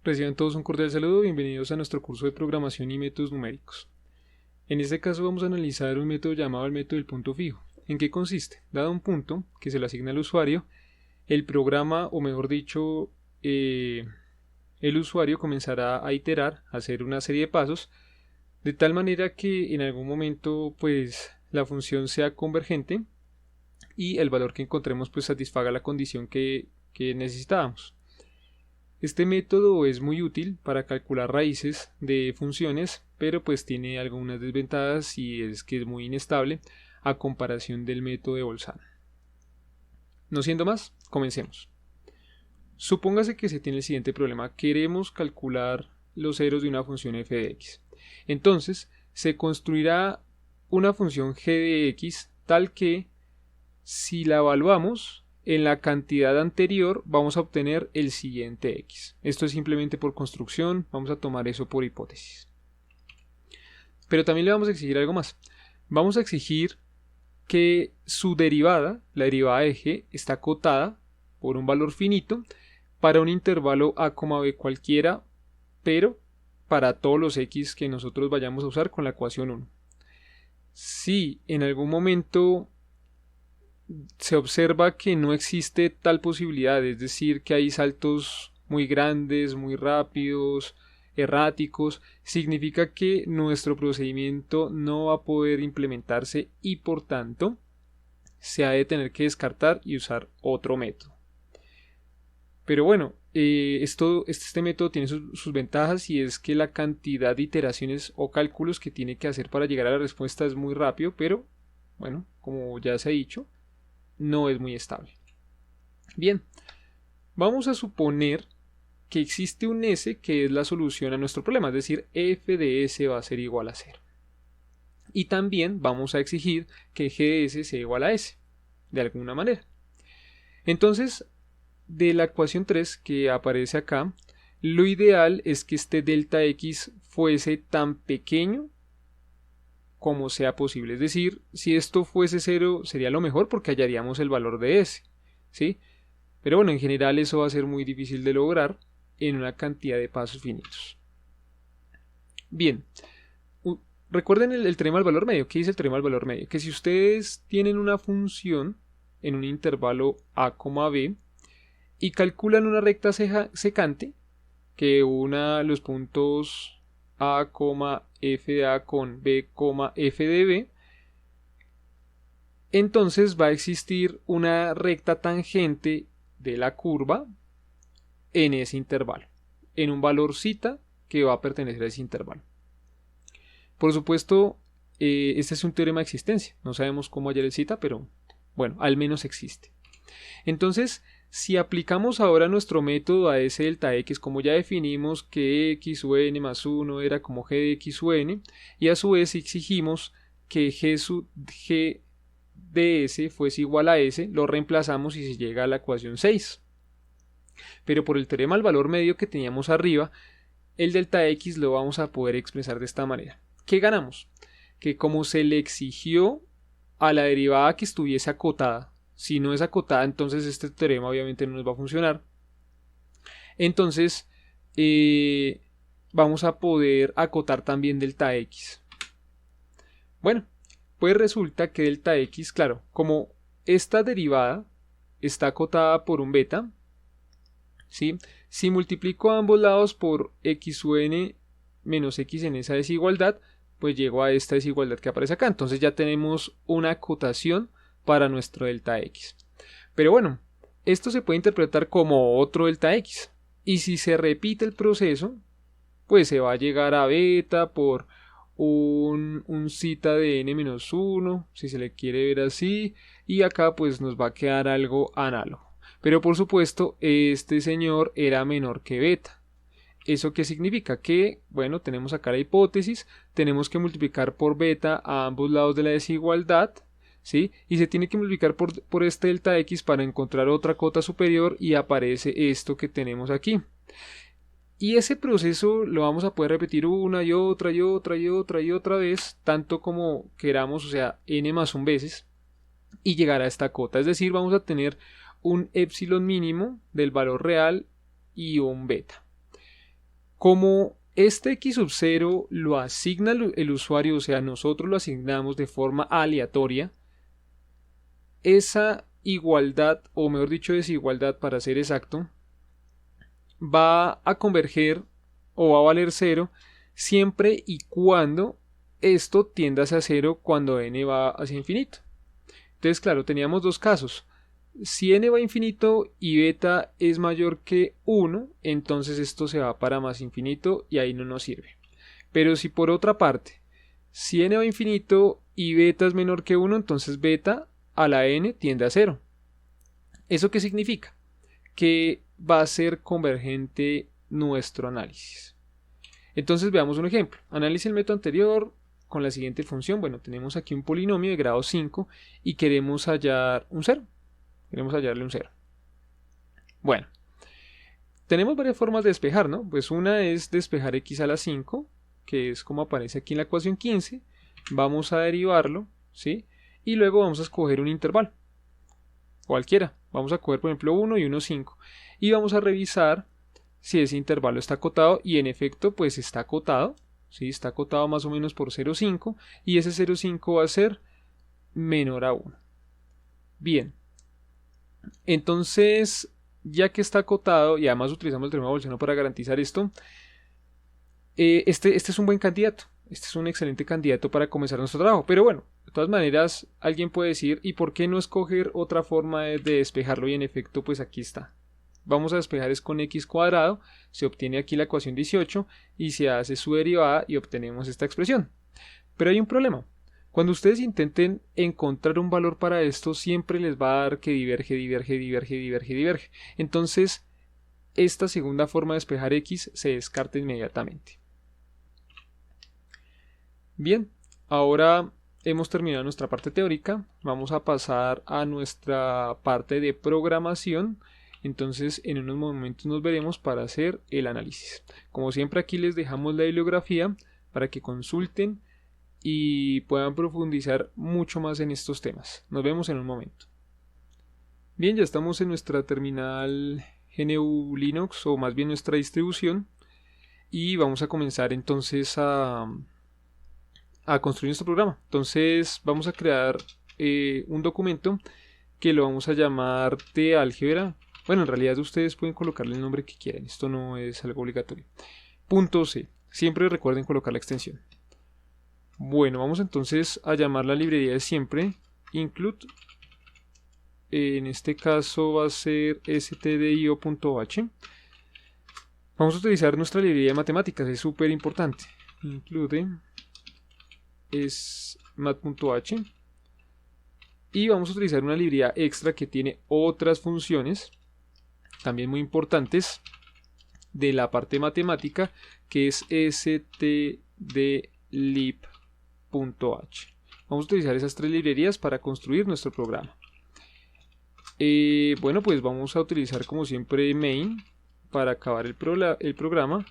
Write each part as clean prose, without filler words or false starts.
Reciban todos un cordial saludo, bienvenidos a nuestro curso de programación y métodos numéricos. En este caso vamos a analizar un método llamado el método del punto fijo. ¿En qué consiste? Dado un punto que se le asigna al usuario, el programa, o mejor dicho, el usuario comenzará a iterar, a hacer una serie de pasos, de tal manera que en algún momento pues la función sea convergente y el valor que encontremos pues satisfaga la condición que necesitábamos. Este método es muy útil para calcular raíces de funciones, pero pues tiene algunas desventajas y es que es muy inestable a comparación del método de Bolzano. No siendo más, comencemos. Supóngase que se tiene el siguiente problema. Queremos calcular los ceros de una función f de x. Entonces, se construirá una función g de x tal que, si la evaluamos en la cantidad anterior, vamos a obtener el siguiente x. Esto es simplemente por construcción, vamos a tomar eso por hipótesis. Pero también le vamos a exigir algo más. Vamos a exigir que su derivada, la derivada de g, está acotada por un valor finito para un intervalo a, b cualquiera, pero para todos los x que nosotros vayamos a usar con la ecuación 1. Si en algún momento se observa que no existe tal posibilidad, es decir, que hay saltos muy grandes, muy rápidos, erráticos, significa que nuestro procedimiento no va a poder implementarse y por tanto se ha de tener que descartar y usar otro método. Pero bueno, este método tiene sus ventajas, y es que la cantidad de iteraciones o cálculos que tiene que hacer para llegar a la respuesta es muy rápido, pero bueno, como ya se ha dicho, no es muy estable. Bien, vamos a suponer que existe un S que es la solución a nuestro problema, es decir, f de S va a ser igual a 0. Y también vamos a exigir que g de S sea igual a S, de alguna manera. Entonces, de la ecuación 3 que aparece acá, lo ideal es que este delta x fuese tan pequeño como sea posible. Es decir, si esto fuese 0 sería lo mejor porque hallaríamos el valor de S, ¿sí? Pero bueno, en general eso va a ser muy difícil de lograr en una cantidad de pasos finitos. Bien, recuerden el teorema del valor medio. ¿Qué dice el teorema del valor medio? Que si ustedes tienen una función en un intervalo a, b y calculan una recta secante que una los puntos a, f de a con b, f de b, entonces va a existir una recta tangente de la curva en ese intervalo, en un valor zeta que va a pertenecer a ese intervalo. Por supuesto, este es un teorema de existencia, no sabemos cómo hallar el zeta, pero bueno, al menos existe. Entonces, si aplicamos ahora nuestro método a ese delta x, como ya definimos que x u n más 1 era como g de x u n, y a su vez exigimos que g de s fuese igual a s, lo reemplazamos y se llega a la ecuación 6. Pero por el teorema del valor medio que teníamos arriba, el delta x lo vamos a poder expresar de esta manera. ¿Qué ganamos? Que como se le exigió a la derivada que estuviese acotada, si no es acotada, entonces este teorema obviamente no nos va a funcionar. Entonces vamos a poder acotar también delta x. Bueno, pues resulta que delta x, claro, como esta derivada está acotada por un beta, ¿sí? Si multiplico a ambos lados por x u n menos x en esa desigualdad, pues llego a esta desigualdad que aparece acá. Entonces ya tenemos una acotación para nuestro delta x. Pero bueno, esto se puede interpretar como otro delta x. Y si se repite el proceso, pues se va a llegar a beta por un zeta de n-1, si se le quiere ver así. Y acá pues nos va a quedar algo análogo. Pero por supuesto, este señor era menor que beta. ¿Eso qué significa? Que, bueno, tenemos acá la hipótesis, tenemos que multiplicar por beta a ambos lados de la desigualdad, ¿sí? Y se tiene que multiplicar por este delta x para encontrar otra cota superior y aparece esto que tenemos aquí. Y ese proceso lo vamos a poder repetir una y otra y otra y otra y otra vez, tanto como queramos, o sea, n más 1 veces, y llegar a esta cota. Es decir, vamos a tener un epsilon mínimo del valor real y un beta. Como este x sub 0 lo asigna el usuario, o sea, nosotros lo asignamos de forma aleatoria, esa igualdad, o mejor dicho desigualdad para ser exacto, va a converger o va a valer 0 siempre y cuando esto tienda hacia 0 cuando n va hacia infinito. Entonces, claro, teníamos dos casos. Si n va a infinito y beta es mayor que 1, entonces esto se va para más infinito y ahí no nos sirve. Pero si por otra parte, si n va a infinito y beta es menor que 1, entonces beta a la n tiende a 0. ¿Eso qué significa? Que va a ser convergente nuestro análisis. Entonces veamos un ejemplo. Analice el método anterior con la siguiente función. Bueno, tenemos aquí un polinomio de grado 5 y queremos hallar un 0. Queremos hallarle un 0. Bueno, tenemos varias formas de despejar, ¿no? Pues una es despejar x a la 5, que es como aparece aquí en la ecuación 15. Vamos a derivarlo, ¿sí? Y luego vamos a escoger un intervalo. Cualquiera. Vamos a coger, por ejemplo, 1 y 1, 5. Y vamos a revisar si ese intervalo está acotado. Y en efecto, pues está acotado. ¿Sí? Está acotado más o menos por 0,5. Y ese 0,5 va a ser menor a 1. Bien. Entonces, ya que está acotado, y además utilizamos el teorema de Bolzano para garantizar esto, este es un buen candidato. Este es un excelente candidato para comenzar nuestro trabajo. Pero bueno, de todas maneras, alguien puede decir, ¿y por qué no escoger otra forma de despejarlo? Y en efecto, pues aquí está. Vamos a despejar es con x cuadrado, se obtiene aquí la ecuación 18 y se hace su derivada y obtenemos esta expresión. Pero hay un problema. Cuando ustedes intenten encontrar un valor para esto, siempre les va a dar que diverge, diverge, diverge, diverge, diverge. Entonces, esta segunda forma de despejar x se descarta inmediatamente. Bien, ahora hemos terminado nuestra parte teórica. Vamos a pasar a nuestra parte de programación. Entonces, en unos momentos nos veremos para hacer el análisis. Como siempre, aquí les dejamos la bibliografía para que consulten y puedan profundizar mucho más en estos temas. Nos vemos en un momento. Bien, ya estamos en nuestra terminal GNU Linux, o más bien nuestra distribución, y vamos a comenzar entonces a construir nuestro programa. Entonces vamos a crear un documento que lo vamos a llamar de álgebra. Bueno, en realidad ustedes pueden colocarle el nombre que quieran, esto no es algo obligatorio. .c, siempre recuerden colocar la extensión. Bueno, vamos entonces a llamar la librería de siempre, include. En este caso va a ser stdio.h. Vamos a utilizar nuestra librería de matemáticas, es súper importante. Include es mat.h. Y vamos a utilizar una librería extra que tiene otras funciones, también muy importantes, de la parte matemática, que es stdlib.h. Vamos a utilizar esas tres librerías para construir nuestro programa. Bueno, pues vamos a utilizar como siempre main para acabar el programa.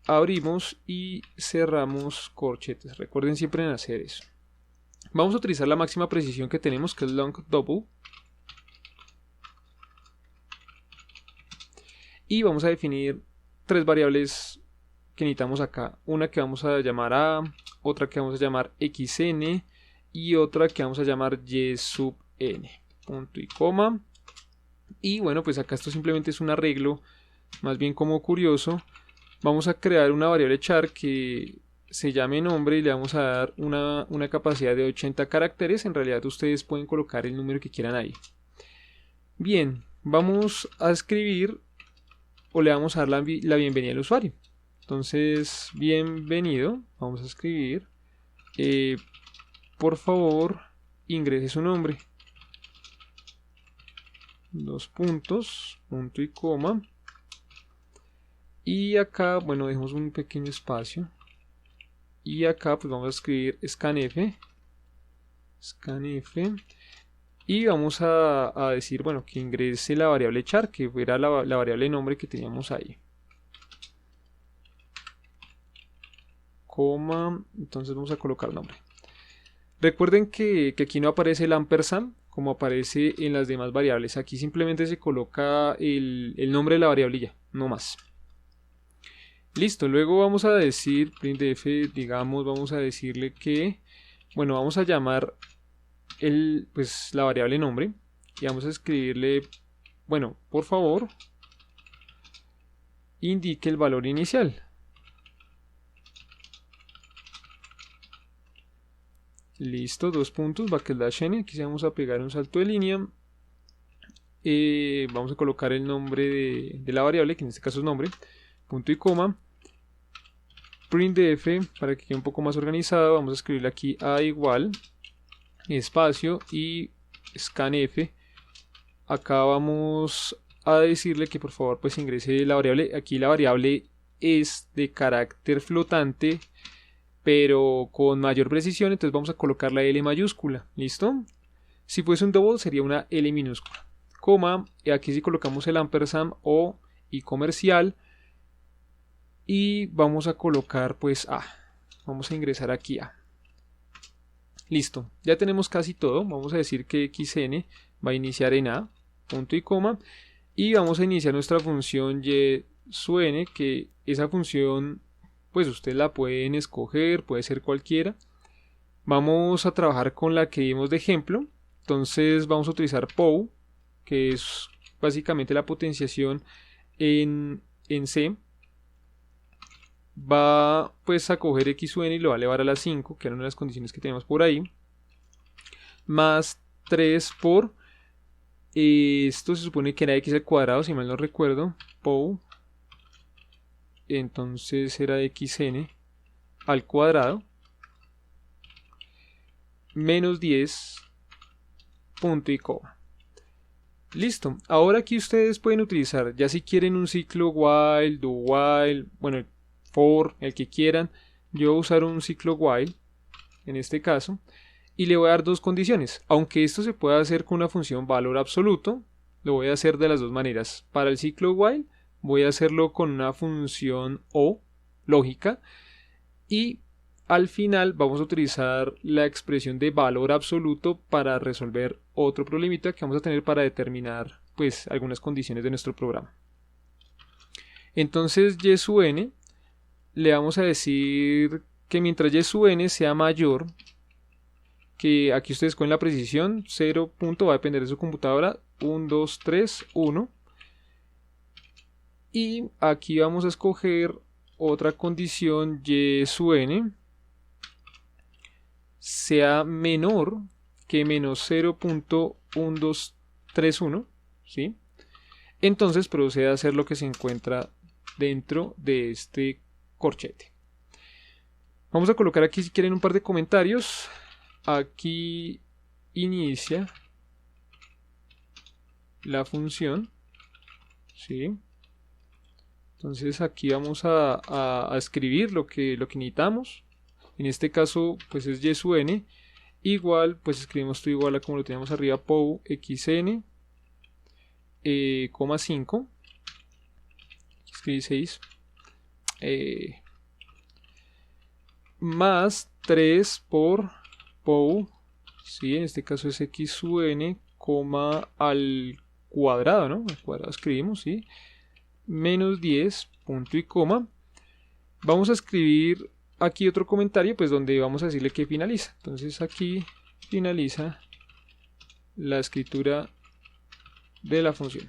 Abrimos y cerramos corchetes. Recuerden siempre en hacer eso. Vamos a utilizar la máxima precisión que tenemos, que es long double. Y vamos a definir tres variables que necesitamos acá. Una que vamos a llamar a, otra que vamos a llamar xn y otra que vamos a llamar y sub n. Punto y coma. Y bueno, pues acá esto simplemente es un arreglo, más bien como curioso. Vamos a crear una variable char que se llame nombre y le vamos a dar una capacidad de 80 caracteres. En realidad ustedes pueden colocar el número que quieran ahí. Bien, vamos a escribir o le vamos a dar la bienvenida al usuario. Entonces, bienvenido, vamos a escribir. Por favor, ingrese su nombre. Dos puntos, punto y coma. Y acá, bueno, dejemos un pequeño espacio. Y acá pues vamos a escribir scanf. Y vamos a decir, bueno, que ingrese la variable char, que fuera la variable nombre que teníamos ahí. Coma, entonces vamos a colocar nombre. Recuerden que aquí no aparece el ampersand como aparece en las demás variables. Aquí simplemente se coloca el nombre de la variable y ya, no más. Listo, luego vamos a decir printf, digamos, vamos a decirle que, bueno, vamos a llamar la variable nombre y vamos a escribirle, bueno, por favor, indique el valor inicial. Listo, dos puntos, \n, aquí vamos a pegar un salto de línea. Vamos a colocar el nombre de la variable, que en este caso es nombre, punto y coma. Printf, para que quede un poco más organizado, vamos a escribirle aquí a igual, espacio y scanf. Acá vamos a decirle que por favor pues ingrese la variable. Aquí la variable es de carácter flotante, pero con mayor precisión, entonces vamos a colocar la L mayúscula. ¿Listo? Si fuese un double sería una L minúscula. Coma, y aquí si colocamos el ampersand o y comercial, y vamos a colocar pues A. Vamos a ingresar aquí A. Listo, ya tenemos casi todo. Vamos a decir que xn va a iniciar en A, punto y coma, y vamos a iniciar nuestra función y su n, que esa función pues ustedes la pueden escoger, puede ser cualquiera. Vamos a trabajar con la que vimos de ejemplo. Entonces vamos a utilizar POW, que es básicamente la potenciación en C. Va pues a coger x u n y lo va a elevar a la 5, que eran una de las condiciones que tenemos por ahí, más 3 por, esto se supone que era x al cuadrado, si mal no recuerdo, POW, entonces era xn al cuadrado, menos 10, punto y coma. Listo, ahora aquí ustedes pueden utilizar, ya si quieren un ciclo while, do while, bueno, el for, el que quieran. Yo voy a usar un ciclo while, en este caso, y le voy a dar dos condiciones. Aunque esto se pueda hacer con una función valor absoluto, lo voy a hacer de las dos maneras. Para el ciclo while voy a hacerlo con una función o lógica, y al final vamos a utilizar la expresión de valor absoluto para resolver otro problemita que vamos a tener para determinar pues algunas condiciones de nuestro programa. Entonces y sub n le vamos a decir que mientras y sub n sea mayor, que aquí ustedes con la precisión 0. Va a depender de su computadora, 1, 2, 3, 1, y aquí vamos a escoger otra condición, y sub n sea menor que menos 0.1231, ¿sí? Entonces procede a hacer lo que se encuentra dentro de este corchete. Vamos a colocar aquí, si quieren, un par de comentarios. Aquí inicia la función, ¿sí? Entonces aquí vamos a escribir lo que necesitamos. En este caso pues es y sub n igual, pues escribimos esto igual a como lo teníamos arriba, POW xn, coma 5, escribí 6, más 3 por POW, ¿sí? En este caso es x sub n, coma al cuadrado, ¿no? Al cuadrado escribimos, ¿sí? Menos 10, punto y coma. Vamos a escribir aquí otro comentario, pues donde vamos a decirle que finaliza. Entonces aquí finaliza la escritura de la función.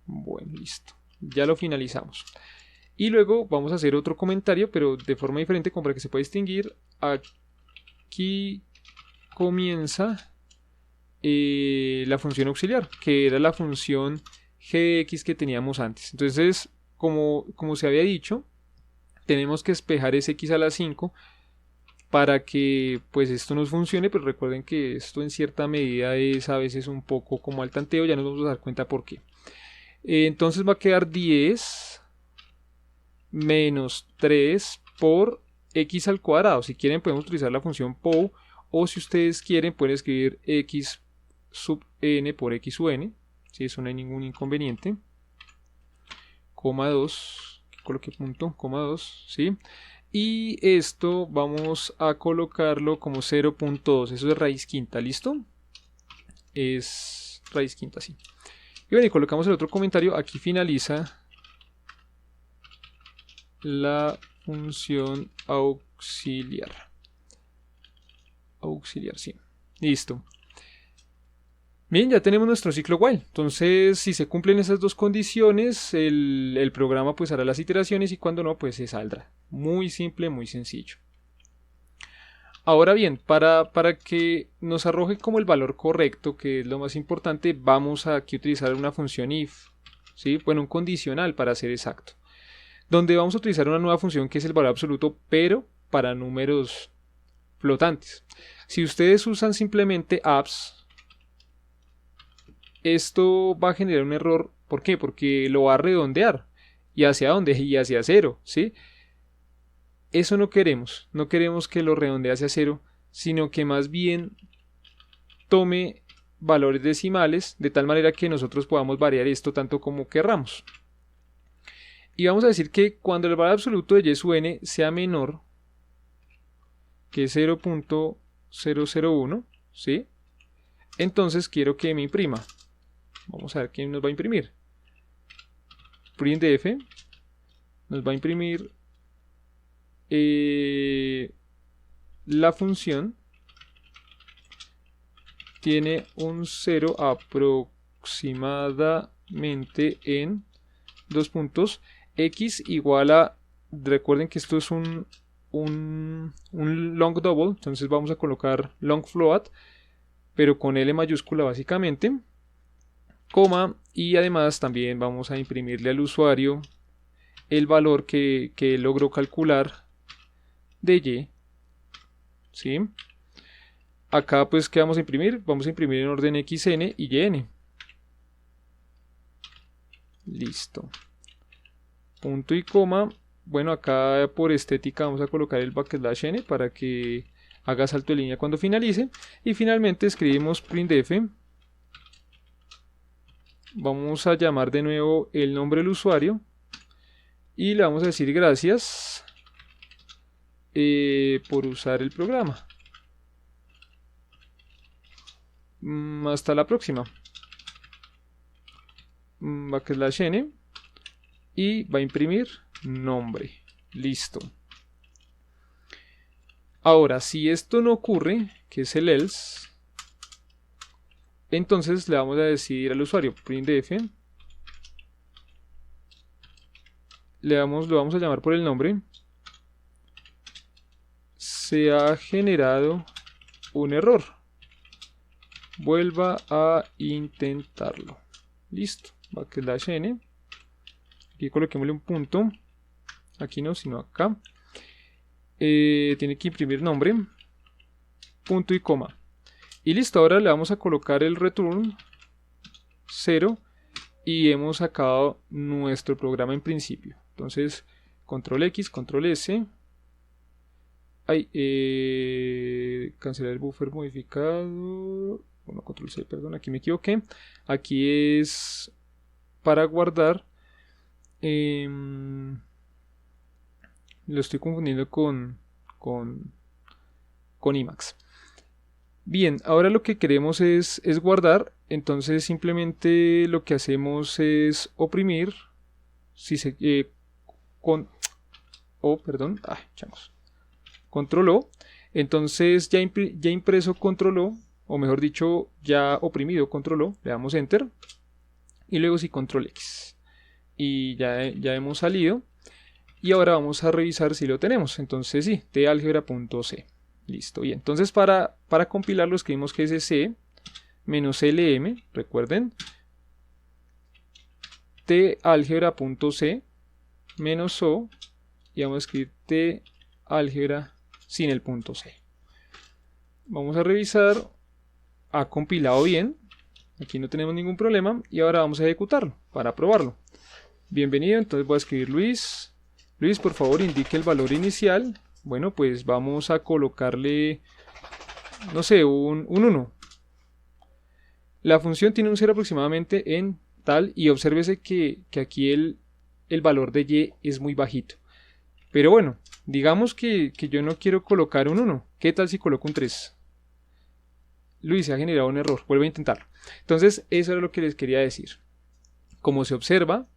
Bueno, listo. Ya lo finalizamos. Y luego vamos a hacer otro comentario, pero de forma diferente, como para que se pueda distinguir. Aquí comienza la función auxiliar, que era la función g de x que teníamos antes. Entonces, como se había dicho, tenemos que espejar ese x a la 5 para que pues esto nos funcione, pero recuerden que esto en cierta medida es a veces un poco como al tanteo, ya nos vamos a dar cuenta por qué. Entonces va a quedar 10 menos 3 por x al cuadrado. Si quieren podemos utilizar la función POW, o si ustedes quieren pueden escribir x sub n por x sub n, si eso no hay ningún inconveniente, coma 2, coloque punto, coma 2, ¿sí? Y esto vamos a colocarlo como 0.2, eso es raíz quinta, ¿listo? Es raíz quinta, sí. Y bueno, y colocamos el otro comentario, aquí finaliza la función auxiliar. Auxiliar, sí. Listo. Bien, ya tenemos nuestro ciclo while. Entonces, si se cumplen esas dos condiciones, el programa pues hará las iteraciones y cuando no, pues se saldrá. Muy simple, muy sencillo. Ahora bien, para que nos arroje como el valor correcto, que es lo más importante, vamos a aquí utilizar una función if, ¿sí? Bueno, un condicional para ser exacto, donde vamos a utilizar una nueva función que es el valor absoluto, pero para números flotantes. Si ustedes usan simplemente abs, esto va a generar un error. ¿Por qué? Porque lo va a redondear. ¿Y hacia dónde? Y hacia cero, ¿sí? Eso no queremos. No queremos que lo redondee hacia cero, sino que más bien tome valores decimales de tal manera que nosotros podamos variar esto tanto como querramos. Y vamos a decir que cuando el valor absoluto de y sub n sea menor que 0.001, ¿sí? Entonces quiero que me imprima. Vamos a ver qué nos va a imprimir. Printf nos va a imprimir la función tiene un 0 aproximadamente en 2 puntos, x igual a, recuerden que esto es un long double, entonces vamos a colocar long float, pero con L mayúscula básicamente, coma, y además también vamos a imprimirle al usuario el valor que logró calcular de y, ¿sí? Acá pues ¿qué vamos a imprimir? Vamos a imprimir en orden xn y yn. Listo. Punto y coma. Bueno, acá por estética vamos a colocar el backslash n para que haga salto de línea cuando finalice. Y finalmente escribimos printf. Vamos a llamar de nuevo el nombre del usuario. Y le vamos a decir gracias por usar el programa. Hasta la próxima. Backslash n. Y va a imprimir nombre. Listo. Ahora, si esto no ocurre, que es el else, entonces le vamos a decir al usuario printf. Lo vamos a llamar por el nombre. Se ha generado un error. Vuelva a intentarlo. Listo. Backslash n. Aquí coloquémosle un punto. Aquí no, sino acá. Tiene que imprimir nombre. Punto y coma. Y listo. Ahora le vamos a colocar el return 0. Y hemos sacado nuestro programa en principio. Entonces, control X, control S. Cancelar el buffer modificado. Bueno, control C, perdón, aquí me equivoqué. Aquí es para guardar. Lo estoy confundiendo con Emacs. Bien, ahora lo que queremos es guardar. Entonces simplemente lo que hacemos es oprimir. Si se control O. Entonces ya impreso control O, o mejor dicho, ya oprimido control O, le damos enter. Y luego sí control X. Y ya hemos salido. Y ahora vamos a revisar si lo tenemos. Entonces sí, talgebra.c. Listo, bien. Entonces para compilarlo escribimos que es c menos lm, recuerden, talgebra.c menos o, y vamos a escribir talgebra sin el punto c. Vamos a revisar, ha compilado bien, aquí no tenemos ningún problema, y ahora vamos a ejecutarlo para probarlo. Bienvenido, entonces voy a escribir Luis, por favor indique el valor inicial. Bueno, pues vamos a colocarle, no sé, un 1. La función tiene un 0 aproximadamente en tal, y obsérvese que aquí el valor de y es muy bajito. Pero bueno, digamos que yo no quiero colocar un 1. ¿Qué tal si coloco un 3? Luis, se ha generado un error, vuelvo a intentarlo. Entonces, eso era lo que les quería decir. Como se observa,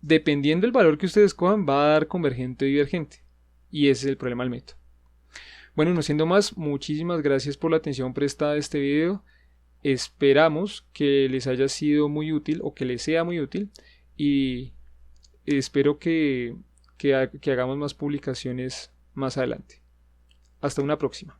dependiendo del valor que ustedes escojan, va a dar convergente o divergente. Y ese es el problema del método. Bueno, no siendo más, muchísimas gracias por la atención prestada a este video. Esperamos que les haya sido muy útil o que les sea muy útil. Y espero que hagamos más publicaciones más adelante. Hasta una próxima.